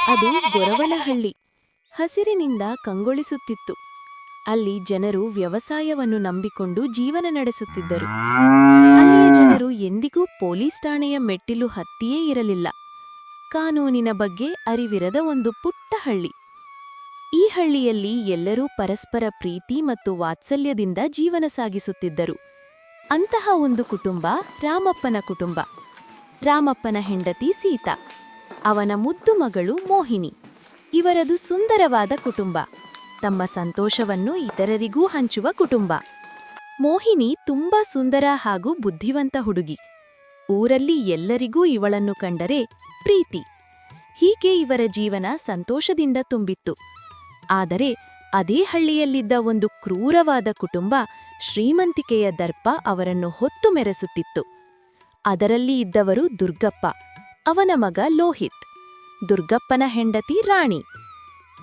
ಅದು ಗೊರವನಹಳ್ಳಿ. ಹಸಿರಿನಿಂದ ಕಂಗೊಳಿಸುತ್ತಿತ್ತು. ಅಲ್ಲಿ ಜನರು ವ್ಯವಸಾಯವನ್ನು ನಂಬಿಕೊಂಡು ಜೀವನ ನಡೆಸುತ್ತಿದ್ದರು. ಅಲ್ಲಿಯ ಜನರು ಎಂದಿಗೂ ಪೊಲೀಸ್ ಠಾಣೆಯ ಮೆಟ್ಟಿಲು ಹತ್ತಿಯೇ ಇರಲಿಲ್ಲ. ಕಾನೂನಿನ ಬಗ್ಗೆ ಅರಿವಿರದ ಒಂದು ಪುಟ್ಟ ಹಳ್ಳಿ. ಈ ಹಳ್ಳಿಯಲ್ಲಿ ಎಲ್ಲರೂ ಪರಸ್ಪರ ಪ್ರೀತಿ ಮತ್ತು ವಾತ್ಸಲ್ಯದಿಂದ ಜೀವನ ಸಾಗಿಸುತ್ತಿದ್ದರು. ಅಂತಹ ಒಂದು ಕುಟುಂಬ ರಾಮಪ್ಪನ ಕುಟುಂಬ. ರಾಮಪ್ಪನ ಹೆಂಡತಿ ಸೀತಾ, ಅವನ ಮುದ್ದು ಮಗಳು ಮೋಹಿನಿ. ಇವರದು ಸುಂದರವಾದ ಕುಟುಂಬ. ತಮ್ಮ ಸಂತೋಷವನ್ನು ಇತರರಿಗೂ ಹಂಚುವ ಕುಟುಂಬ. ಮೋಹಿನಿ ತುಂಬಾ ಸುಂದರ ಹಾಗೂ ಬುದ್ಧಿವಂತ ಹುಡುಗಿ. ಊರಲ್ಲಿ ಎಲ್ಲರಿಗೂ ಇವಳನ್ನು ಕಂಡರೆ ಪ್ರೀತಿ. ಹೀಗೆ ಇವರ ಜೀವನ ಸಂತೋಷದಿಂದ ತುಂಬಿತ್ತು. ಆದರೆ ಅದೇ ಹಳ್ಳಿಯಲ್ಲಿದ್ದ ಒಂದು ಕ್ರೂರವಾದ ಕುಟುಂಬ, ಶ್ರೀಮಂತಿಕೆಯ ದರ್ಪ ಅವರನ್ನು ಹೊತ್ತು ಮೆರೆಸುತ್ತಿತ್ತು. ಅದರಲ್ಲಿ ಇದ್ದವರು ದುರ್ಗಪ್ಪ, ಅವನ ಮಗ ಲೋಹಿತ್, ದುರ್ಗಪ್ಪನ ಹೆಂಡತಿ ರಾಣಿ.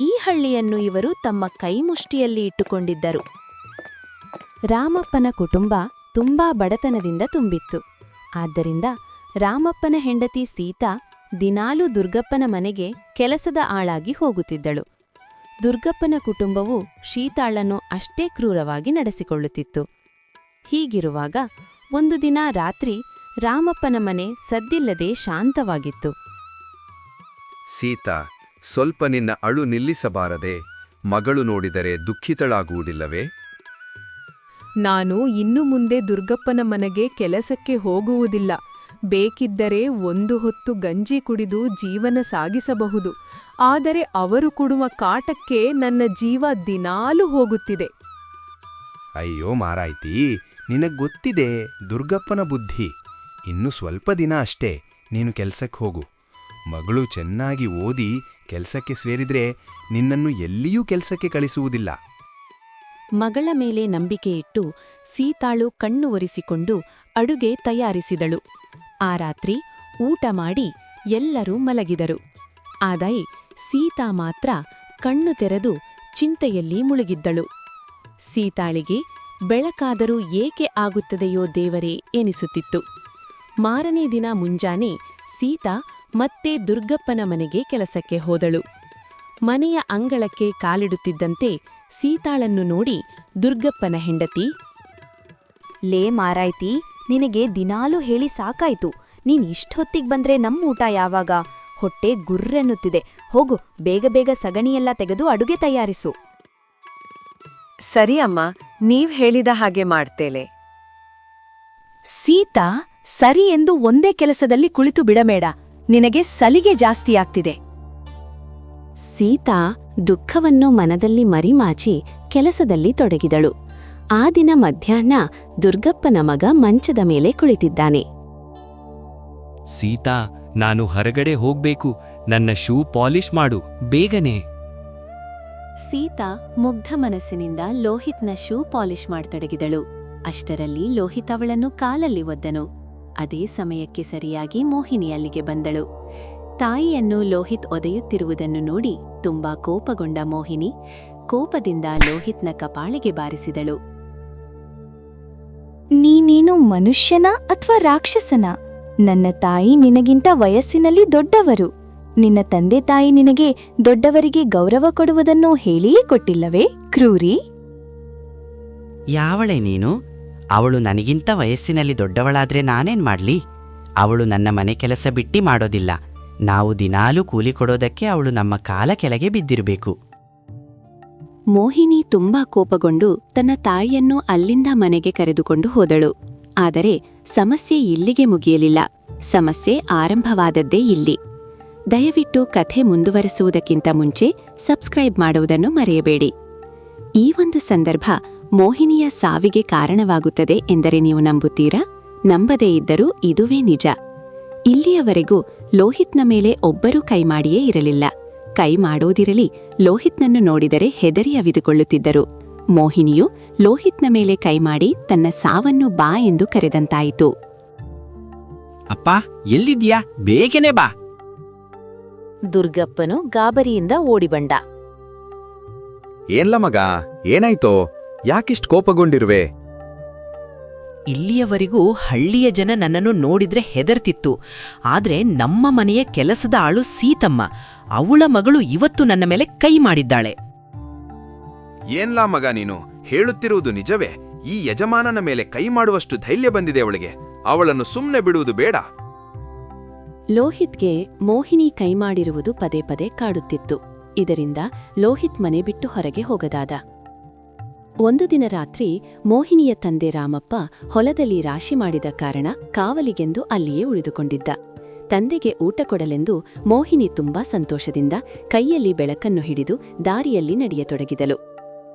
ಈ ಹಳ್ಳಿಯನ್ನು ಇವರು ತಮ್ಮ ಕೈಮುಷ್ಟಿಯಲ್ಲಿ ಇಟ್ಟುಕೊಂಡಿದ್ದರು. ರಾಮಪ್ಪನ ಕುಟುಂಬ ತುಂಬಾ ಬಡತನದಿಂದ ತುಂಬಿತ್ತು. ಆದ್ದರಿಂದ ರಾಮಪ್ಪನ ಹೆಂಡತಿ ಸೀತಾ ದಿನಾಲೂ ದುರ್ಗಪ್ಪನ ಮನೆಗೆ ಕೆಲಸದ ಆಳಾಗಿ ಹೋಗುತ್ತಿದ್ದಳು. ದುರ್ಗಪ್ಪನ ಕುಟುಂಬವು ಸೀತಾಳನ್ನು ಅಷ್ಟೇ ಕ್ರೂರವಾಗಿ ನಡೆಸಿಕೊಳ್ಳುತ್ತಿತ್ತು. ಹೀಗಿರುವಾಗ ಒಂದು ದಿನ ರಾತ್ರಿ ರಾಮಪ್ಪನ ಮನೆ ಸದ್ದಿಲ್ಲದೆ ಶಾಂತವಾಗಿತ್ತು. ಸೀತಾ, ಸ್ವಲ್ಪ ನಿನ್ನ ಅಳು ನಿಲ್ಲಿಸಬಾರದೆ? ಮಗಳು ನೋಡಿದರೆ ದುಃಖಿತಳಾಗುವುದಿಲ್ಲವೇ? ನಾನು ಇನ್ನು ಮುಂದೆ ದುರ್ಗಪ್ಪನ ಮನೆಗೆ ಕೆಲಸಕ್ಕೆ ಹೋಗುವುದಿಲ್ಲ. ಬೇಕಿದ್ದರೆ ಒಂದು ಹೊತ್ತು ಗಂಜಿ ಕುಡಿದು ಜೀವನ ಸಾಗಿಸಬಹುದು. ಆದರೆ ಅವರು ಕೊಡುವ ಕಾಟಕ್ಕೆ ನನ್ನ ಜೀವ ದಿನಾಲೂ ಹೋಗುತ್ತಿದೆ. ಅಯ್ಯೋ ಮಾರಾಯ್ತಿ, ನಿನಗೊತ್ತಿದೆ ದುರ್ಗಪ್ಪನ ಬುದ್ಧಿ. ಇನ್ನು ಸ್ವಲ್ಪ ದಿನ ಅಷ್ಟೇ ನೀನು ಕೆಲ್ಸಕ್ಕೆ ಹೋಗು. ಮಗಳು ಚೆನ್ನಾಗಿ ಓದಿ ಕೆಲ್ಸಕ್ಕೆ ಸೇರಿದ್ರೆ ನಿನ್ನನ್ನು ಎಲ್ಲಿಯೂ ಕೆಲ್ಸಕ್ಕೆ ಕಳಿಸುವುದಿಲ್ಲ. ಮಗಳ ಮೇಲೆ ನಂಬಿಕೆಯಿಟ್ಟು ಸೀತಾಳು ಕಣ್ಣು ಒರೆಸಿಕೊಂಡು ಅಡುಗೆ ತಯಾರಿಸಿದಳು. ಆ ರಾತ್ರಿ ಊಟ ಮಾಡಿ ಎಲ್ಲರೂ ಮಲಗಿದರು. ಆದರೆ ಸೀತಾ ಮಾತ್ರ ಕಣ್ಣು ತೆರೆದು ಚಿಂತೆಯಲ್ಲಿ ಮುಳುಗಿದ್ದಳು. ಸೀತಾಳಿಗೆ ಬೆಳಕಾದರೂ ಏಕೆ ಆಗುತ್ತದೆಯೋ ದೇವರೇ ಎನಿಸುತ್ತಿತ್ತು. ಮಾರನೇ ದಿನ ಮುಂಜಾನೆ ಸೀತಾ ಮತ್ತೆ ದುರ್ಗಪ್ಪನ ಮನೆಗೆ ಕೆಲಸಕ್ಕೆ ಹೋದಳು. ಮನೆಯ ಅಂಗಳಕ್ಕೆ ಕಾಲಿಡುತ್ತಿದ್ದಂತೆ ಸೀತಾಳನ್ನು ನೋಡಿ ದುರ್ಗಪ್ಪನ ಹೆಂಡತಿ, ಲೇ ಮಾರಾಯ್ತಿ, ನಿನಗೆ ದಿನಾಲೂ ಹೇಳಿ ಸಾಕಾಯ್ತು. ನೀನ್ ಇಷ್ಟೊತ್ತಿಗೆ ಬಂದ್ರೆ ನಮ್ಮ ಊಟ ಯಾವಾಗ? ಹೊಟ್ಟೆ ಗುರ್ರೆನ್ನುತ್ತಿದೆ. ಹೋಗು, ಬೇಗ ಬೇಗ ಸಗಣಿಯೆಲ್ಲ ತೆಗೆದು ಅಡುಗೆ ತಯಾರಿಸು. ಸರಿ ಅಮ್ಮ, ನೀವ್ ಹೇಳಿದ ಹಾಗೆ ಮಾಡ್ತೇಲೆ. ಸೀತಾ, ಸರಿ ಎಂದು ಒಂದೇ ಕೆಲಸದಲ್ಲಿ ಕುಳಿತು ಬಿಡಬೇಡ. ನಿನಗೆ ಸಲಿಗೆ ಜಾಸ್ತಿಯಾಗ್ತಿದೆ. ಸೀತಾ ದುಃಖವನ್ನು ಮನದಲ್ಲಿ ಮರಿಮಾಚಿ ಕೆಲಸದಲ್ಲಿ ತೊಡಗಿದಳು. ಆ ದಿನ ಮಧ್ಯಾಹ್ನ ದುರ್ಗಪ್ಪನ ಮಗ ಮಂಚದ ಮೇಲೆ ಕುಳಿತಿದ್ದಾನೆ. ಸೀತಾ, ನಾನು ಹೊರಗಡೆ ಹೋಗ್ಬೇಕು. ನನ್ನ ಶೂ ಪಾಲಿಷ್ ಮಾಡು ಬೇಗನೆ. ಸೀತಾ ಮುಗ್ಧ ಮನಸ್ಸಿನಿಂದ ಲೋಹಿತ್ನ ಶೂ ಪಾಲಿಷ್ ಮಾಡತೊಡಗಿದಳು. ಅಷ್ಟರಲ್ಲಿ ಲೋಹಿತ್ ಅವಳನ್ನು ಕಾಲಲ್ಲಿ ಒದ್ದನು. ಅದೇ ಸಮಯಕ್ಕೆ ಸರಿಯಾಗಿ ಮೋಹಿನಿ ಅಲ್ಲಿಗೆ ಬಂದಳು. ತಾಯಿಯನ್ನು ಲೋಹಿತ್ ಒದೆಯುತ್ತಿರುವುದನ್ನು ನೋಡಿ ತುಂಬಾ ಕೋಪಗೊಂಡ ಮೋಹಿನಿ ಕೋಪದಿಂದ ಲೋಹಿತ್ನ ಕಪಾಳಿಗೆ ಬಾರಿಸಿದಳು. ನೀನೇನು ಮನುಷ್ಯನ ಅಥವಾ ರಾಕ್ಷಸನ? ನನ್ನ ತಾಯಿ ನಿನಗಿಂತ ವಯಸ್ಸಿನಲ್ಲಿ ದೊಡ್ಡವರು. ನಿನ್ನ ತಂದೆ ತಾಯಿ ನಿನಗೆ ದೊಡ್ಡವರಿಗೆ ಗೌರವ ಕೊಡುವುದನ್ನು ಹೇಳಿಯೇ ಕೊಟ್ಟಿಲ್ಲವೇ, ಕ್ರೂರಿ? ಯಾವಳೆ ನೀನು? ಅವಳು ನನಗಿಂತ ವಯಸ್ಸಿನಲ್ಲಿ ದೊಡ್ಡವಳಾದ್ರೆ ನಾನೇನ್ ಮಾಡ್ಲಿ? ಅವಳು ನನ್ನ ಮನೆ ಕೆಲಸ ಬಿಟ್ಟಿ ಮಾಡೋದಿಲ್ಲ. ನಾವು ದಿನಾಲೂ ಕೂಲಿ ಕೊಡೋದಕ್ಕೆ ಅವಳು ನಮ್ಮ ಕಾಲ ಕೆಳಗೆ ಬಿದ್ದಿರಬೇಕು. ಮೋಹಿನಿ ತುಂಬಾ ಕೋಪಗೊಂಡು ತನ್ನ ತಾಯಿಯನ್ನು ಅಲ್ಲಿಂದ ಮನೆಗೆ ಕರೆದುಕೊಂಡು ಹೋದಳು. ಆದರೆ ಸಮಸ್ಯೆ ಇಲ್ಲಿಗೆ ಮುಗಿಯಲಿಲ್ಲ. ಸಮಸ್ಯೆ ಆರಂಭವಾದದ್ದೇ ಇಲ್ಲಿ. ದಯವಿಟ್ಟು ಕಥೆ ಮುಂದುವರೆಸುವುದಕ್ಕಿಂತ ಮುಂಚೆ ಸಬ್ಸ್ಕ್ರೈಬ್ ಮಾಡುವುದನ್ನು ಮರೆಯಬೇಡಿ. ಈ ಒಂದು ಸಂದರ್ಭ ಮೋಹಿನಿಯ ಸಾವಿಗೆ ಕಾರಣವಾಗುತ್ತದೆ ಎಂದರೆ ನೀವು ನಂಬುತ್ತೀರಾ? ನಂಬದೇ ಇದ್ದರೂ ಇದುವೇ ನಿಜ. ಇಲ್ಲಿಯವರೆಗೂ ಲೋಹಿತ್ನ ಮೇಲೆ ಒಬ್ಬರೂ ಕೈ ಮಾಡಿಯೇ ಇರಲಿಲ್ಲ. ಕೈ ಮಾಡೋದಿರಲಿ, ಲೋಹಿತ್ನನ್ನು ನೋಡಿದರೆ ಹೆದರಿ ಅವಿದುಕೊಳ್ಳುತ್ತಿದ್ದರು. ಮೋಹಿನಿಯು ಲೋಹಿತ್ನ ಮೇಲೆ ಕೈ ಮಾಡಿ ತನ್ನ ಸಾವನ್ನು ಬಾ ಎಂದು ಕರೆದಂತಾಯಿತು. ಅಪ್ಪ, ಎಲ್ಲಿದ್ಯಾ? ಬೇಗನೆ ಬಾ. ದುರ್ಗಪ್ಪನು ಗಾಬರಿಯಿಂದ ಓಡಿಬಂಡ. ಏನ್ಲ ಮಗ, ಏನಾಯ್ತೋ? ಯಾಕಿಷ್ಟು ಕೋಪಗೊಂಡಿರುವೆ? ಇಲ್ಲಿಯವರೆಗೂ ಹಳ್ಳಿಯ ಜನ ನನ್ನನ್ನು ನೋಡಿದ್ರೆ ಹೆದರ್ತಿತ್ತು. ಆದ್ರೆ ನಮ್ಮ ಮನೆಯ ಕೆಲಸದ ಆಳು ಸೀತಮ್ಮ, ಅವಳ ಮಗಳು ಇವತ್ತು ನನ್ನ ಮೇಲೆ ಕೈ ಮಾಡಿದ್ದಾಳೆ. ಏನ್ಲಾ ಮಗ ನೀನು ಹೇಳುತ್ತಿರುವುದು ನಿಜವೇ? ಈ ಯಜಮಾನನ ಮೇಲೆ ಕೈ ಮಾಡುವಷ್ಟು ಧೈರ್ಯ ಬಂದಿದೆ ಅವಳಿಗೆ. ಅವಳನ್ನು ಸುಮ್ಮನೆ ಬಿಡುವುದು ಬೇಡ. ಲೋಹಿತ್ಗೆ ಮೋಹಿನಿ ಕೈ ಮಾಡಿರುವುದು ಪದೇ ಪದೇ ಕಾಡುತ್ತಿತ್ತು. ಇದರಿಂದ ಲೋಹಿತ್ ಮನೆ ಬಿಟ್ಟು ಹೊರಗೆ ಹೋಗದಾದ. ಒಂದು ದಿನ ರಾತ್ರಿ ಮೋಹಿನಿಯ ತಂದೆ ರಾಮಪ್ಪ ಹೊಲದಲ್ಲಿ ರಾಶಿ ಮಾಡಿದ ಕಾರಣ ಕಾವಲಿಗೆಂದು ಅಲ್ಲಿಯೇ ಉಳಿದುಕೊಂಡಿದ್ದ. ತಂದೆಗೆ ಊಟ ಕೊಡಲೆಂದು ಮೋಹಿನಿ ತುಂಬಾ ಸಂತೋಷದಿಂದ ಕೈಯಲ್ಲಿ ಬೆಳಕನ್ನು ಹಿಡಿದು ದಾರಿಯಲ್ಲಿ ನಡೆಯತೊಡಗಿದಳು.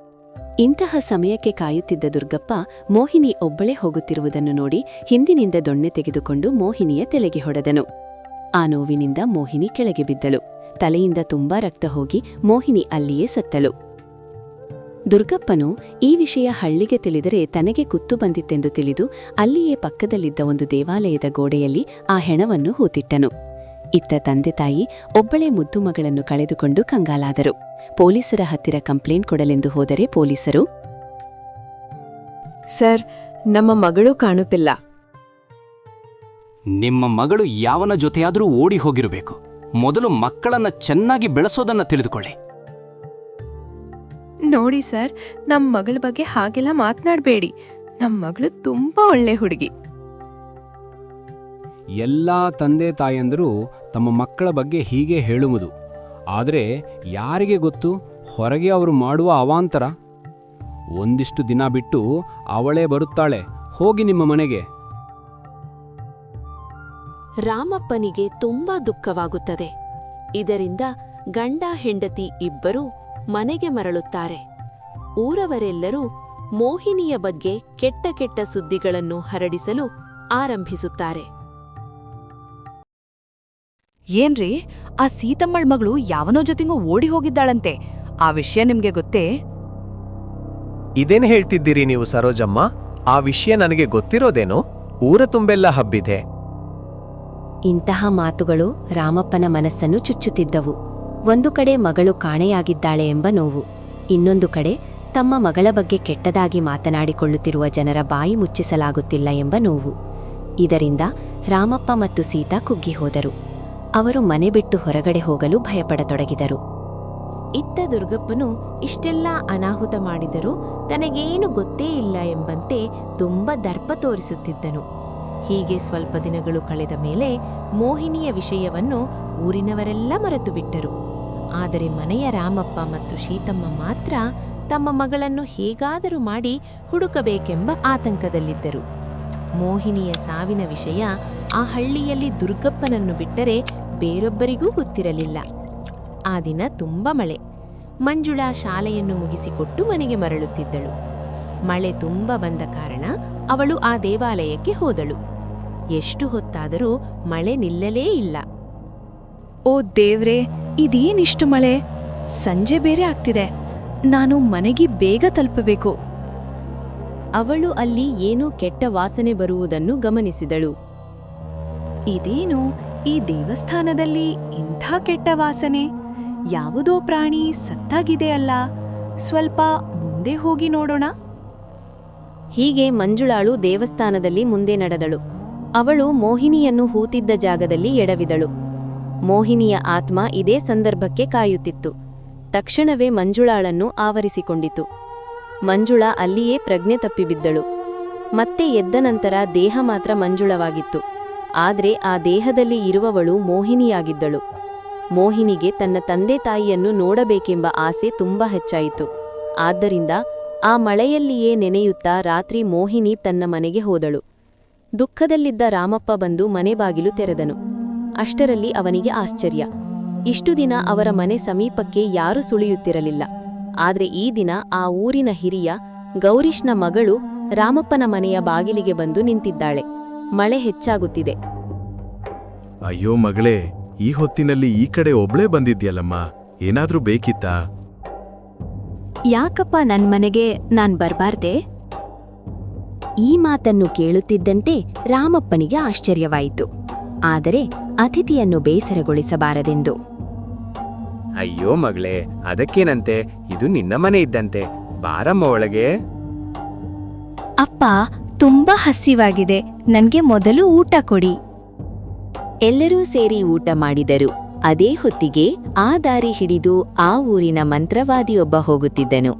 ಇಂತಹ ಸಮಯಕ್ಕೆ ಕಾಯುತ್ತಿದ್ದ ದುರ್ಗಪ್ಪ ಮೋಹಿನಿ ಒಬ್ಬಳೇ ಹೋಗುತ್ತಿರುವುದನ್ನು ನೋಡಿ ಹಿಂದಿನಿಂದ ದೊಣ್ಣೆ ತೆಗೆದುಕೊಂಡು ಮೋಹಿನಿಯ ತಲೆಗೆ ಹೊಡೆದನು. ಆ ನೋವಿನಿಂದ ಮೋಹಿನಿ ಕೆಳಗೆ ಬಿದ್ದಳು. ತಲೆಯಿಂದ ತುಂಬಾ ರಕ್ತ ಹೋಗಿ ಮೋಹಿನಿ ಅಲ್ಲಿಯೇ ಸತ್ತಳು. ದುರ್ಗಪ್ಪನು ಈ ವಿಷಯ ಹಳ್ಳಿಗೆ ತಿಳಿದರೆ ತನಗೆ ಕುತ್ತು ಬಂದಿತ್ತೆಂದು ತಿಳಿದು ಅಲ್ಲಿಯೇ ಪಕ್ಕದಲ್ಲಿದ್ದ ಒಂದು ದೇವಾಲಯದ ಗೋಡೆಯಲ್ಲಿ ಆ ಹೆಣವನ್ನು ಹೂತಿಟ್ಟನು. ಇತ್ತ ತಂದೆ ತಾಯಿ ಒಬ್ಬಳೇ ಮುದ್ದು ಮಗಳನ್ನು ಕಳೆದುಕೊಂಡು ಕಂಗಾಲಾದರು. ಪೊಲೀಸರ ಹತ್ತಿರ ಕಂಪ್ಲೇಂಟ್ ಕೊಡಲೆಂದು ಹೋದರೆ ಪೊಲೀಸರು, ಸರ್, ನಮ್ಮ ಮಗಳು ಕಾಣುತ್ತಿಲ್ಲ. ನಿಮ್ಮ ಮಗಳು ಯಾವನ ಜೊತೆಯಾದರೂ ಓಡಿ ಹೋಗಿರಬೇಕು. ಮೊದಲು ಮಕ್ಕಳನ್ನ ಚೆನ್ನಾಗಿ ಬೆಳೆಸೋದನ್ನ ತಿಳಿದುಕೊಳ್ಳಿ. ನೋಡಿ ಸರ್, ನಮ್ಮ ಮಗಳ ಬಗ್ಗೆ ಹಾಗೆಲ್ಲ ಮಾತನಾಡಬೇಡಿ. ನಮ್ಮ ಮಗಳು ತುಂಬಾ ಒಳ್ಳೆ ಹುಡುಗಿ. ಎಲ್ಲಾ ತಂದೆ ತಾಯಂದಿರು ತಮ್ಮ ಮಕ್ಕಳ ಬಗ್ಗೆ ಹೀಗೆ ಹೇಳುವುದು. ಆದರೆ ಯಾರಿಗೆ ಗೊತ್ತು ಹೊರಗೆ ಅವರು ಮಾಡುವ ಅವಾಂತರ? ಒಂದಿಷ್ಟು ದಿನ ಬಿಟ್ಟು ಅವಳೇ ಬರುತ್ತಾಳೆ. ಹೋಗಿ ನಿಮ್ಮ ಮನೆಗೆ. ರಾಮಪ್ಪನಿಗೆ ತುಂಬಾ ದುಃಖವಾಗುತ್ತದೆ. ಇದರಿಂದ ಗಂಡ ಹೆಂಡತಿ ಇಬ್ಬರೂ ಮನೆಗೆ ಮರಳುತ್ತಾರೆ. ಊರವರೆಲ್ಲರೂ ಮೋಹಿನಿಯ ಬಗ್ಗೆ ಕೆಟ್ಟ ಕೆಟ್ಟ ಸುದ್ದಿಗಳನ್ನು ಹರಡಿಸಲು ಆರಂಭಿಸುತ್ತಾರೆ. ಏನ್ರಿ, ಆ ಸೀತಮ್ಮಳ್ ಮಗಳು ಯಾವನೋ ಜೊತೆಗೂ ಓಡಿ ಹೋಗಿದ್ದಾಳಂತೆ. ಆ ವಿಷಯ ನಿಮ್ಗೆ ಗೊತ್ತೇ? ಇದೇನು ಹೇಳ್ತಿದ್ದೀರಿ ನೀವು ಸರೋಜಮ್ಮ? ಆ ವಿಷಯ ನನಗೆ ಗೊತ್ತಿರೋದೇನೋ? ಊರ ತುಂಬೆಲ್ಲ ಹಬ್ಬಿದೆ. ಇಂತಹ ಮಾತುಗಳು ರಾಮಪ್ಪನ ಮನಸ್ಸನ್ನು ಚುಚ್ಚುತ್ತಿದ್ದವು. ಒಂದು ಕಡೆ ಮಗಳು ಕಾಣೆಯಾಗಿದ್ದಾಳೆ ಎಂಬ ನೋವು, ಇನ್ನೊಂದು ಕಡೆ ತಮ್ಮ ಮಗಳ ಬಗ್ಗೆ ಕೆಟ್ಟದಾಗಿ ಮಾತನಾಡಿಕೊಳ್ಳುತ್ತಿರುವ ಜನರ ಬಾಯಿ ಮುಚ್ಚಿಸಲಾಗುತ್ತಿಲ್ಲ ಎಂಬ ನೋವು. ಇದರಿಂದ ರಾಮಪ್ಪ ಮತ್ತು ಸೀತಾ ಕುಗ್ಗಿ ಹೋದರು. ಅವರು ಮನೆ ಬಿಟ್ಟು ಹೊರಗಡೆ ಹೋಗಲು ಭಯಪಡತೊಡಗಿದರು. ಇತ್ತ ದುರ್ಗಪ್ಪನು ಇಷ್ಟೆಲ್ಲ ಅನಾಹುತ ಮಾಡಿದರೂ ತನಗೇನು ಗೊತ್ತೇ ಇಲ್ಲ ಎಂಬಂತೆ ತುಂಬ ದರ್ಪ ತೋರಿಸುತ್ತಿದ್ದನು. ಹೀಗೆ ಸ್ವಲ್ಪ ದಿನಗಳು ಕಳೆದ ಮೇಲೆ ಮೋಹಿನಿಯ ವಿಷಯವನ್ನು ಊರಿನವರೆಲ್ಲ ಮರೆತು ಬಿಟ್ಟರು. ಆದರೆ ಮನೆಯ ರಾಮಪ್ಪ ಮತ್ತು ಶೀತಮ್ಮ ಮಾತ್ರ ತಮ್ಮ ಮಗಳನ್ನು ಹೇಗಾದರೂ ಮಾಡಿ ಹುಡುಕಬೇಕೆಂಬ ಆತಂಕದಲ್ಲಿದ್ದರು. ಮೋಹಿನಿಯ ಸಾವಿನ ವಿಷಯ ಆ ಹಳ್ಳಿಯಲ್ಲಿ ದುರ್ಗಪ್ಪನನ್ನು ಬಿಟ್ಟರೆ ಬೇರೊಬ್ಬರಿಗೂ ಗೊತ್ತಿರಲಿಲ್ಲ. ಆ ದಿನ ತುಂಬ ಮಳೆ. ಮಂಜುಳಾ ಶಾಲೆಯನ್ನು ಮುಗಿಸಿಕೊಟ್ಟು ಮನೆಗೆ ಮರಳುತ್ತಿದ್ದಳು. ಮಳೆ ತುಂಬ ಬಂದ ಕಾರಣ ಅವಳು ಆ ದೇವಾಲಯಕ್ಕೆ ಹೋದಳು. ಎಷ್ಟು ಹೊತ್ತಾದರೂ ಮಳೆ ನಿಲ್ಲಲೇ ಇಲ್ಲ. ಓ ದೇವ್ರೇ, ಇದೇನಿಷ್ಟು ಮಳೆ! ಸಂಜೆ ಬೇರೆ ಆಗ್ತಿದೆ. ನಾನು ಮನೆಗೆ ಬೇಗ ತಲುಪಬೇಕು. ಅವಳು ಅಲ್ಲಿ ಏನೋ ಕೆಟ್ಟ ವಾಸನೆ ಬರುವುದನ್ನು ಗಮನಿಸಿದಳು. ಇದೇನು ಈ ದೇವಸ್ಥಾನದಲ್ಲಿ ಇಂಥ ಕೆಟ್ಟ ವಾಸನೆ? ಯಾವುದೋ ಪ್ರಾಣಿ ಸತ್ತಾಗಿದೆ ಅಲ್ಲ. ಸ್ವಲ್ಪ ಮುಂದೆ ಹೋಗಿ ನೋಡೋಣ. ಹೀಗೆ ಮಂಜುಳಾಳು ದೇವಸ್ಥಾನದಲ್ಲಿ ಮುಂದೆ ನಡೆದಳು. ಅವಳು ಮೋಹಿನಿಯನ್ನು ಹೂತಿದ್ದ ಜಾಗದಲ್ಲಿ ಎಡವಿದಳು. ಮೋಹಿನಿಯ ಆತ್ಮ ಇದೇ ಸಂದರ್ಭಕ್ಕೆ ಕಾಯುತ್ತಿತ್ತು. ತಕ್ಷಣವೇ ಮಂಜುಳಾಳನ್ನು ಆವರಿಸಿಕೊಂಡಿತು. ಮಂಜುಳಾ ಅಲ್ಲಿಯೇ ಪ್ರಜ್ಞೆ ತಪ್ಪಿಬಿದ್ದಳು. ಮತ್ತೆ ಎದ್ದ ನಂತರ ದೇಹ ಮಾತ್ರ ಮಂಜುಳವಾಗಿತ್ತು. ಆದರೆ ಆ ದೇಹದಲ್ಲಿ ಇರುವವಳು ಮೋಹಿನಿಯಾಗಿದ್ದಳು. ಮೋಹಿನಿಗೆ ತನ್ನ ತಂದೆ ತಾಯಿಯನ್ನು ನೋಡಬೇಕೆಂಬ ಆಸೆ ತುಂಬಾ ಹೆಚ್ಚಾಯಿತು. ಆದ್ದರಿಂದ ಆ ಮಳೆಯಲ್ಲಿಯೇ ನೆನೆಯುತ್ತಾ ರಾತ್ರಿ ಮೋಹಿನಿ ತನ್ನ ಮನೆಗೆ ಹೋದಳು. ದುಃಖದಲ್ಲಿದ್ದ ರಾಮಪ್ಪ ಬಂದು ಮನೆ ಬಾಗಿಲು ತೆರೆದನು. ಅಷ್ಟರಲ್ಲಿ ಅವನಿಗೆ ಆಶ್ಚರ್ಯ. ಇಷ್ಟು ದಿನ ಅವರ ಮನೆ ಸಮೀಪಕ್ಕೆ ಯಾರೂ ಸುಳಿಯುತ್ತಿರಲಿಲ್ಲ. ಆದರೆ ಈ ದಿನ ಆ ಊರಿನ ಹಿರಿಯ ಗೌರೀಶ್ನ ಮಗಳು ರಾಮಪ್ಪನ ಮನೆಯ ಬಾಗಿಲಿಗೆ ಬಂದು ನಿಂತಿದ್ದಾಳೆ. ಮಳೆ ಹೆಚ್ಚಾಗುತ್ತಿದೆ. ಅಯ್ಯೋ ಮಗಳೇ, ಈ ಹೊತ್ತಿನಲ್ಲಿ ಈ ಕಡೆ ಒಬ್ಳೇ ಬಂದಿದ್ಯಲ್ಲಮ್ಮ, ಏನಾದ್ರೂ ಬೇಕಿತ್ತಾ? ಯಾಕಪ್ಪ ನನ್ಮನೆಗೆ ನಾನ್ ಬರ್ಬಾರ್ದೆ? ಈ ಮಾತನ್ನು ಕೇಳುತ್ತಿದ್ದಂತೆ ರಾಮಪ್ಪನಿಗೆ ಆಶ್ಚರ್ಯವಾಯಿತು. ಆದರೆ ಅತಿಥಿಯನ್ನು ಬೇಸರಗೊಳಿಸಬಾರದೆಂದು, ಅಯ್ಯೋ ಮಗಳೇ, ಅದಕ್ಕೇನಂತೆ, ಇದು ನಿನ್ನ ಮನೆ ಇದ್ದಂತೆ. ಬಾರಮ್ಮ ಒಳಗೆ. ಅಪ್ಪ, ತುಂಬಾ ಹಸಿವಾಗಿದೆ. ನನ್ಗೆ ಮೊದಲು ಊಟ ಕೊಡಿ. ಎಲ್ಲರೂ ಸೇರಿ ಊಟ ಮಾಡಿದರು. ಅದೇ ಹೊತ್ತಿಗೆ ಆ ದಾರಿ ಹಿಡಿದು ಆ ಊರಿನ ಮಂತ್ರವಾದಿಯೊಬ್ಬ ಹೋಗುತ್ತಿದ್ದನು.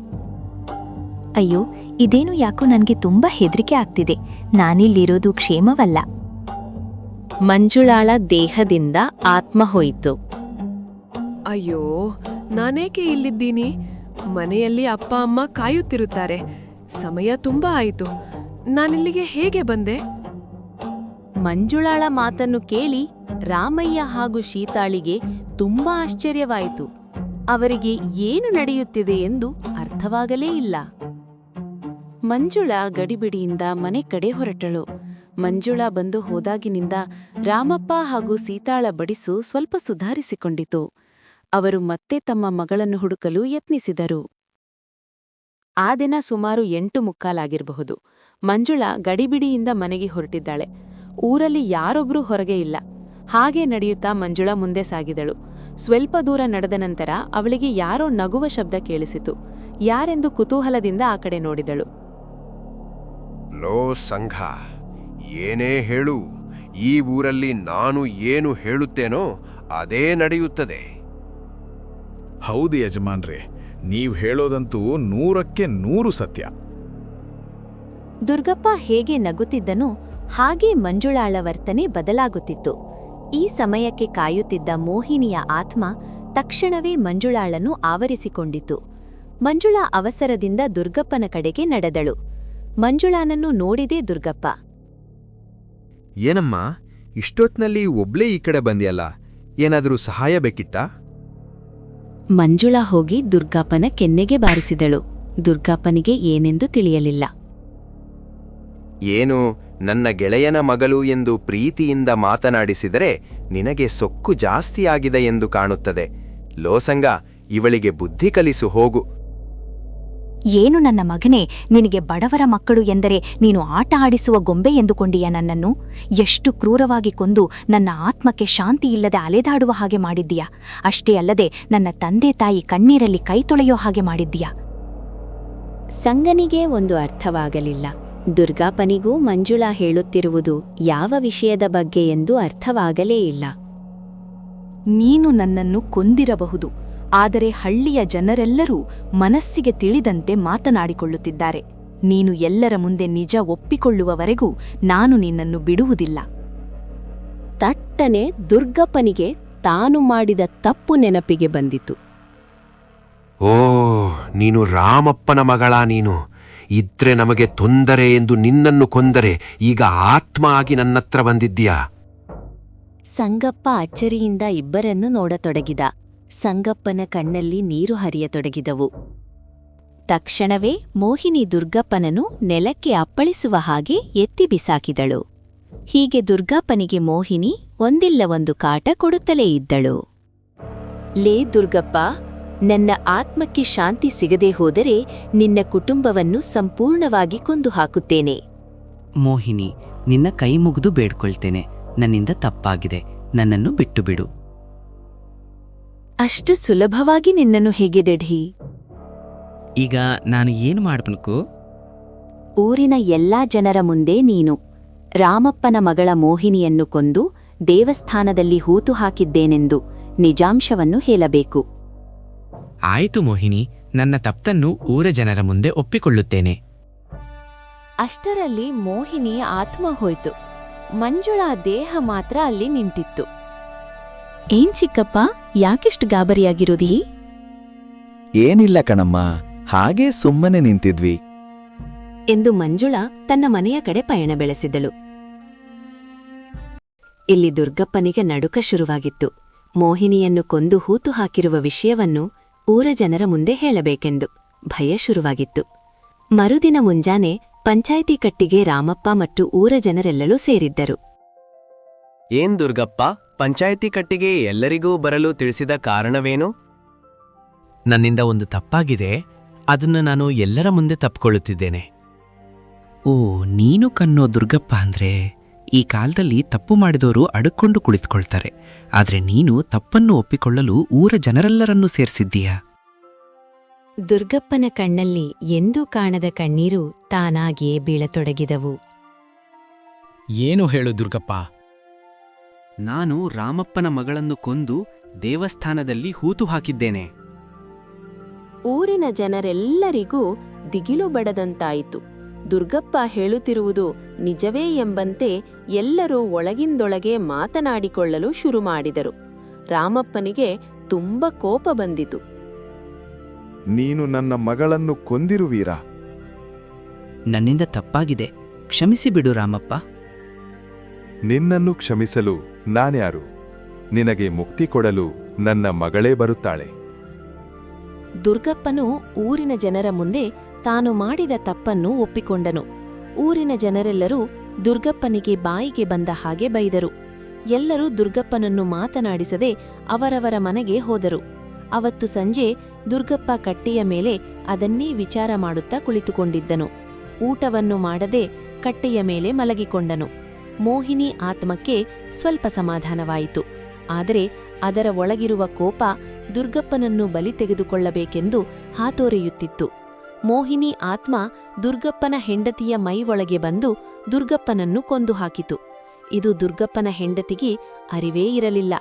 ಅಯ್ಯೋ, ಇದೇನು ಯಾಕೋ ನನ್ಗೆ ತುಂಬಾ ಹೆದರಿಕೆ ಆಗ್ತಿದೆ. ನಾನಿಲ್ಲಿರೋದು ಕ್ಷೇಮವಲ್ಲ. ಮಂಜುಳಾಳ ದೇಹದಿಂದ ಆತ್ಮ ಹೋಯಿತು. ಅಯ್ಯೋ, ನಾನೇಕೆ ಇಲ್ಲಿದ್ದೀನಿ? ಮನೆಯಲ್ಲಿ ಅಪ್ಪ ಅಮ್ಮ ಕಾಯುತ್ತಿರುತ್ತಾರೆ. ಸಮಯ ತುಂಬಾ ಆಯಿತು. ನಾನಿಲ್ಲಿಗೆ ಹೇಗೆ ಬಂದೆ? ಮಂಜುಳಾಳ ಮಾತನ್ನು ಕೇಳಿ ರಾಮಯ್ಯ ಹಾಗೂ ಶೀತಾಳಿಗೆ ತುಂಬಾ ಆಶ್ಚರ್ಯವಾಯಿತು. ಅವರಿಗೆ ಏನು ನಡೆಯುತ್ತಿದೆ ಎಂದು ಅರ್ಥವಾಗಲೇ ಇಲ್ಲ. ಮಂಜುಳಾ ಗಡಿಬಿಡಿಯಿಂದ ಮನೆ ಕಡೆ ಹೊರಟಳು. ಮಂಜುಳಾ ಬಂದು ಹೋದಾಗಿನಿಂದ ರಾಮಪ್ಪ ಹಾಗೂ ಸೀತಾಳ ಬಡಿಸು ಸ್ವಲ್ಪ ಸುಧಾರಿಸಿಕೊಂಡಿತು. ಅವರು ಮತ್ತೆ ತಮ್ಮ ಮಗಳನ್ನು ಹುಡುಕಲು ಯತ್ನಿಸಿದರು. ಆ ದಿನ ಸುಮಾರು 8:15 ಮಂಜುಳಾ ಗಡಿಬಿಡಿಯಿಂದ ಮನೆಗೆ ಹೊರಟಿದ್ದಾಳೆ. ಊರಲ್ಲಿ ಯಾರೊಬ್ರೂ ಹೊರಗೆ ಇಲ್ಲ. ಹಾಗೆ ನಡೆಯುತ್ತಾ ಮಂಜುಳಾ ಮುಂದೆ ಸಾಗಿದಳು. ಸ್ವಲ್ಪ ದೂರ ನಡೆದ ನಂತರ ಅವಳಿಗೆ ಯಾರೋ ನಗುವ ಶಬ್ದ ಕೇಳಿಸಿತು. ಯಾರೆಂದು ಕುತೂಹಲದಿಂದ ಆ ಕಡೆ ನೋಡಿದಳು. ಲೋ ಸಂಘ, ಏನೇ ಹೇಳು, ಈ ಊರಲ್ಲಿ ನಾನು ಏನು ಹೇಳುತ್ತೇನೋ ಅದೇ ನಡೆಯುತ್ತದೆ. ಹೌದು ಯಜಮಾನ್ರೇ, ನೀವ್ ಹೇಳೋದಂತೂ 100ಕ್ಕೆ 100 ಸತ್ಯ. ದುರ್ಗಪ್ಪ ಹೇಗೆ ನಗುತ್ತಿದ್ದನೋ ಹಾಗೆ ಮಂಜುಳಾಳ ವರ್ತನೆ ಬದಲಾಗುತ್ತಿತ್ತು. ಈ ಸಮಯಕ್ಕೆ ಕಾಯುತ್ತಿದ್ದ ಮೋಹಿನಿಯ ಆತ್ಮ ತಕ್ಷಣವೇ ಮಂಜುಳಾಳನ್ನು ಆವರಿಸಿಕೊಂಡಿತು. ಮಂಜುಳಾ ಅವಸರದಿಂದ ದುರ್ಗಪ್ಪನ ಕಡೆಗೆ ನಡೆದಳು. ಮಂಜುಳಾನನ್ನು ನೋಡಿದೇ ದುರ್ಗಪ್ಪ. ಏನಮ್ಮ, ಇಷ್ಟೊತ್ನಲ್ಲಿ ಒಬ್ಳೇ ಈ ಕಡೆ ಬಂದ್ಯಲ್ಲ, ಏನಾದರೂ ಸಹಾಯ ಬೇಕಿತ್ತಾ? ಮಂಜುಳಾ ಹೋಗಿ ದುರ್ಗಪ್ಪನ ಕೆನ್ನೆಗೆ ಬಾರಿಸಿದಳು. ದುರ್ಗಪ್ಪನಿಗೆ ಏನೆಂದು ತಿಳಿಯಲಿಲ್ಲ. ಏನು, ನನ್ನ ಗೆಳೆಯನ ಮಗಳು ಎಂದು ಪ್ರೀತಿಯಿಂದ ಮಾತನಾಡಿಸಿದರೆ ನಿನಗೆ ಸೊಕ್ಕು ಜಾಸ್ತಿಯಾಗಿದೆ ಎಂದು ಕಾಣುತ್ತದೆ. ಲೋಸಂಗ, ಇವಳಿಗೆ ಬುದ್ಧಿ ಕಲಿಸು ಹೋಗು. ಏನು ನನ್ನ ಮಗನೇ, ನಿನಗೆ ಬಡವರ ಮಕ್ಕಳು ಎಂದರೆ ನೀನು ಆಟ ಆಡಿಸುವ ಗೊಂಬೆ ಎಂದುಕೊಂಡೀಯ ನನ್ನನ್ನು? ಎಷ್ಟು ಕ್ರೂರವಾಗಿ ಕೊಂದು ನನ್ನ ಆತ್ಮಕ್ಕೆ ಶಾಂತಿ ಇಲ್ಲದೆ ಅಲೆದಾಡುವ ಹಾಗೆ ಮಾಡಿದ್ದೀಯಾ. ಅಷ್ಟೇ ಅಲ್ಲದೆ ನನ್ನ ತಂದೆ ತಾಯಿ ಕಣ್ಣೀರಲ್ಲಿ ಕೈ ತೊಳೆಯೋ ಹಾಗೆ ಮಾಡಿದ್ದೀಯಾ. ಸಂಗನಿಗೆ ಒಂದು ಅರ್ಥವಾಗಲಿಲ್ಲ. ದುರ್ಗಾಪನಿಗೂ ಮಂಜುಳಾ ಹೇಳುತ್ತಿರುವುದು ಯಾವ ವಿಷಯದ ಬಗ್ಗೆ ಎಂದು ಅರ್ಥವಾಗಲೇ ಇಲ್ಲ. ನೀನು ನನ್ನನ್ನು ಕೊಂದಿರಬಹುದು, ಆದರೆ ಹಳ್ಳಿಯ ಜನರೆಲ್ಲರೂ ಮನಸ್ಸಿಗೆ ತಿಳಿದಂತೆ ಮಾತನಾಡಿಕೊಳ್ಳುತ್ತಿದ್ದಾರೆ. ನೀನು ಎಲ್ಲರ ಮುಂದೆ ನಿಜ ಒಪ್ಪಿಕೊಳ್ಳುವವರೆಗೂ ನಾನು ನಿನ್ನನ್ನು ಬಿಡುವುದಿಲ್ಲ. ತಟ್ಟನೆ ದುರ್ಗಪ್ಪನಿಗೆ ತಾನು ಮಾಡಿದ ತಪ್ಪು ನೆನಪಿಗೆ ಬಂದಿತು. ಓ, ನೀನು ರಾಮಪ್ಪನ ಮಗಳಾ? ನೀನು ಇದ್ರೆ ನಮಗೆ ತೊಂದರೆ ಎಂದು ನಿನ್ನನ್ನು ಕೊಂದರೆ ಈಗ ಆತ್ಮ ಆಗಿ ನನ್ನತ್ರ ಬಂದಿದ್ದೀಯಾ? ಸಂಗಪ್ಪ ಅಚ್ಚರಿಯಿಂದ ಇಬ್ಬರನ್ನು ನೋಡತೊಡಗಿದ. ಸಂಗಪ್ಪನ ಕಣ್ಣಲ್ಲಿ ನೀರು ಹರಿಯತೊಡಗಿದವು. ತಕ್ಷಣವೇ ಮೋಹಿನಿ ದುರ್ಗಪ್ಪನನ್ನು ನೆಲಕ್ಕೆ ಅಪ್ಪಳಿಸುವ ಹಾಗೆ ಎತ್ತಿ ಬಿಸಾಕಿದಳು. ಹೀಗೆ ದುರ್ಗಪ್ಪನಿಗೆ ಮೋಹಿನಿ ಒಂದಿಲ್ಲ ಒಂದು ಕಾಟ ಕೊಡುತ್ತಲೇ ಇದ್ದಳು. ಲೇ ದುರ್ಗಪ್ಪ, ನನ್ನ ಆತ್ಮಕ್ಕೆ ಶಾಂತಿ ಸಿಗದೆ ಹೋದರೆ ನಿನ್ನ ಕುಟುಂಬವನ್ನು ಸಂಪೂರ್ಣವಾಗಿ ಕೊಂದು ಹಾಕುತ್ತೇನೆ. ಮೋಹಿನಿ, ನಿನ್ನ ಕೈ ಮುಗಿದು ಬೇಡ್ಕೊಳ್ತೇನೆ. ನನ್ನಿಂದ ತಪ್ಪಾಗಿದೆ, ನನ್ನನ್ನು ಬಿಟ್ಟು ಬಿಡು. ಅಷ್ಟು ಸುಲಭವಾಗಿ ನಿನ್ನನ್ನು ಹೇಗೆ ಡೆಢಿ? ಈಗ ನಾನು ಏನು ಮಾಡಬೇಕು? ಊರಿನ ಎಲ್ಲಾ ಜನರ ಮುಂದೆ ನೀನು ರಾಮಪ್ಪನ ಮಗಳ ಮೋಹಿನಿಯನ್ನು ಕೊಂದು ದೇವಸ್ಥಾನದಲ್ಲಿ ಹೂತು ಹಾಕಿದ್ದೇನೆಂದು ನಿಜಾಂಶವನ್ನು ಹೇಳಬೇಕು. ಆಯಿತು ಮೋಹಿನಿ, ನನ್ನ ತಪ್ಪನ್ನು ಊರ ಜನರ ಮುಂದೆ ಒಪ್ಪಿಕೊಳ್ಳುತ್ತೇನೆ. ಅಷ್ಟರಲ್ಲಿ ಮೋಹಿನಿ ಆತ್ಮ ಹೋಯ್ತು. ಮಂಜುಳಾ ದೇಹ ಮಾತ್ರ ಅಲ್ಲಿ ನಿಂತಿತ್ತು. ಏನ್ ಚಿಕ್ಕಪ್ಪ, ಯಾಕಿಷ್ಟು ಗಾಬರಿಯಾಗಿರೋದಿ? ಏನಿಲ್ಲ ಕಣಮ್ಮ, ಹಾಗೇ ಸುಮ್ಮನೆ ನಿಂತಿದ್ವಿ ಎಂದು ಮಂಜುಳಾ ತನ್ನ ಮನೆಯ ಕಡೆ ಪಯಣ ಬೆಳೆಸಿದಳು. ಇಲ್ಲಿ ದುರ್ಗಪ್ಪನಿಗೆ ನಡುಕ ಶುರುವಾಗಿತ್ತು. ಮೋಹಿನಿಯನ್ನು ಕೊಂದು ಹೂತು ಹಾಕಿರುವ ವಿಷಯವನ್ನು ಊರ ಜನರ ಮುಂದೆ ಹೇಳಬೇಕೆಂದು ಭಯ ಶುರುವಾಗಿತ್ತು. ಮರುದಿನ ಮುಂಜಾನೆ ಪಂಚಾಯಿತಿ ಕಟ್ಟಿಗೆ ರಾಮಪ್ಪ ಮತ್ತು ಊರ ಜನರೆಲ್ಲರೂ ಸೇರಿದ್ದರು. ಏನ್ ದುರ್ಗಪ್ಪ, ಪಂಚಾಯಿತಿ ಕಟ್ಟಿಗೆ ಎಲ್ಲರಿಗೂ ಬರಲು ತಿಳಿಸಿದ ಕಾರಣವೇನು? ನನ್ನಿಂದ ಒಂದು ತಪ್ಪಾಗಿದೆ, ಅದನ್ನು ನಾನು ಎಲ್ಲರ ಮುಂದೆ ತಪ್ಪಿಕೊಳ್ಳುತ್ತಿದ್ದೇನೆ. ಓ, ನೀನು ಕನ್ನೋ ದುರ್ಗಪ್ಪ ಅಂದ್ರೆ ಈ ಕಾಲದಲ್ಲಿ ತಪ್ಪು ಮಾಡಿದವರು ಅಡುಕೊಂಡು ಕುಳಿತುಕೊಳ್ತಾರೆ. ಆದರೆ ನೀನು ತಪ್ಪನ್ನು ಒಪ್ಪಿಕೊಳ್ಳಲು ಊರ ಜನರೆಲ್ಲರನ್ನೂ ಸೇರಿಸಿದ್ದೀಯಾ? ದುರ್ಗಪ್ಪನ ಕಣ್ಣಲ್ಲಿ ಎಂದೂ ಕಾಣದ ಕಣ್ಣೀರು ತಾನಾಗಿಯೇ ಬೀಳತೊಡಗಿದವು. ಏನು ಹೇಳು ದುರ್ಗಪ್ಪ? ನಾನು ರಾಮಪ್ಪನ ಮಗಳನ್ನು ಕೊಂದು ದೇವಸ್ಥಾನದಲ್ಲಿ ಹೂತು ಹಾಕಿದ್ದೇನೆ. ಊರಿನ ಜನರೆಲ್ಲರಿಗೂ ದಿಗಿಲು ಬಡದಂತಾಯಿತು. ದುರ್ಗಪ್ಪ ಹೇಳುತ್ತಿರುವುದು ನಿಜವೇ ಎಂಬಂತೆ ಎಲ್ಲರೂ ಒಳಗಿಂದೊಳಗೆ ಮಾತನಾಡಿಕೊಳ್ಳಲು ಶುರು ಮಾಡಿದರು. ರಾಮಪ್ಪನಿಗೆ ತುಂಬ ಕೋಪ ಬಂದಿತು. ನೀನು ನನ್ನ ಮಗಳನ್ನು ಕೊಂದಿರುವೀರಾ? ನನ್ನಿಂದ ತಪ್ಪಾಗಿದೆ, ಕ್ಷಮಿಸಿ ಬಿಡು ರಾಮಪ್ಪ. ನಿನ್ನನ್ನು ಕ್ಷಮಿಸಲು ನಾನ್ಯಾರು? ನಿನಗೆ ಮುಕ್ತಿ ಕೊಡಲು ನನ್ನ ಮಗಳೇ ಬರುತ್ತಾಳೆ. ದುರ್ಗಪ್ಪನು ಊರಿನ ಜನರ ಮುಂದೆ ತಾನು ಮಾಡಿದ ತಪ್ಪನ್ನು ಒಪ್ಪಿಕೊಂಡನು. ಊರಿನ ಜನರೆಲ್ಲರೂ ದುರ್ಗಪ್ಪನಿಗೆ ಬಾಯಿಗೆ ಬಂದ ಹಾಗೆ ಬೈದರು. ಎಲ್ಲರೂ ದುರ್ಗಪ್ಪನನ್ನು ಮಾತನಾಡಿಸದೆ ಅವರವರ ಮನೆಗೆ ಹೋದರು. ಅವತ್ತು ಸಂಜೆ ದುರ್ಗಪ್ಪ ಕಟ್ಟೆಯ ಮೇಲೆ ಅದನ್ನೇ ವಿಚಾರ ಮಾಡುತ್ತಾ ಕುಳಿತುಕೊಂಡಿದ್ದನು. ಊಟವನ್ನು ಮಾಡದೆ ಕಟ್ಟೆಯ ಮೇಲೆ ಮಲಗಿಕೊಂಡನು. ಮೋಹಿನಿ ಆತ್ಮಕ್ಕೆ ಸ್ವಲ್ಪ ಸಮಾಧಾನವಾಯಿತು. ಆದರೆ ಅದರ ಒಳಗಿರುವ ಕೋಪ ದುರ್ಗಪ್ಪನನ್ನು ಬಲಿ ತೆಗೆದುಕೊಳ್ಳಬೇಕೆಂದು ಹಾತೊರೆಯುತ್ತಿತ್ತು. ಮೋಹಿನಿ ಆತ್ಮ ದುರ್ಗಪ್ಪನ ಹೆಂಡತಿಯ ಮೈ ಒಳಗೆ ಬಂದು ದುರ್ಗಪ್ಪನನ್ನು ಕೊಂದು ಹಾಕಿತು. ಇದು ದುರ್ಗಪ್ಪನ ಹೆಂಡತಿಗೆ ಅರಿವೇ ಇರಲಿಲ್ಲ.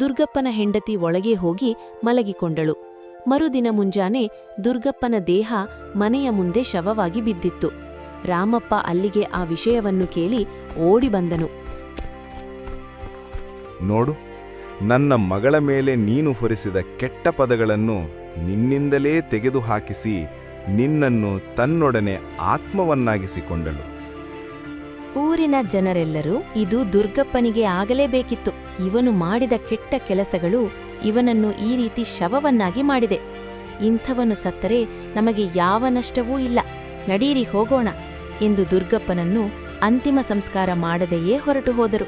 ದುರ್ಗಪ್ಪನ ಹೆಂಡತಿ ಒಳಗೆ ಹೋಗಿ ಮಲಗಿಕೊಂಡಳು. ಮರುದಿನ ಮುಂಜಾನೆ ದುರ್ಗಪ್ಪನ ದೇಹ ಮನೆಯ ಮುಂದೆ ಶವವಾಗಿ ಬಿದ್ದಿತ್ತು. ರಾಮಪ್ಪ ಅಲ್ಲಿಗೆ ಆ ವಿಷಯವನ್ನು ಕೇಳಿ ಓಡಿ ಬಂದನು. ನೋಡು, ನನ್ನ ಮಗಳ ಮೇಲೆ ನೀನು ಹೊರಿಸಿದ ಕೆಟ್ಟ ಪದಗಳನ್ನು ನಿನ್ನಿಂದಲೇ ತೆಗೆದುಹಾಕಿಸಿ ನಿನ್ನನ್ನು ತನ್ನೊಡನೆ ಆತ್ಮವನ್ನಾಗಿಸಿಕೊಂಡಳು. ಊರಿನ ಜನರೆಲ್ಲರೂ ಇದು ದುರ್ಗಪ್ಪನಿಗೆ ಆಗಲೇಬೇಕಿತ್ತು. ಇವನು ಮಾಡಿದ ಕೆಟ್ಟ ಕೆಲಸಗಳು ಇವನನ್ನು ಈ ರೀತಿ ಶವವನ್ನಾಗಿ ಮಾಡಿದೆ. ಇಂಥವನು ಸತ್ತರೆ ನಮಗೆ ಯಾವ ನಷ್ಟವೂ ಇಲ್ಲ, ನಡೀರಿ ಹೋಗೋಣ ಎಂದು ದುರ್ಗಪ್ಪನನ್ನು ಅಂತಿಮ ಸಂಸ್ಕಾರ ಮಾಡದೆಯೇ ಹೊರಟು ಹೋದರು.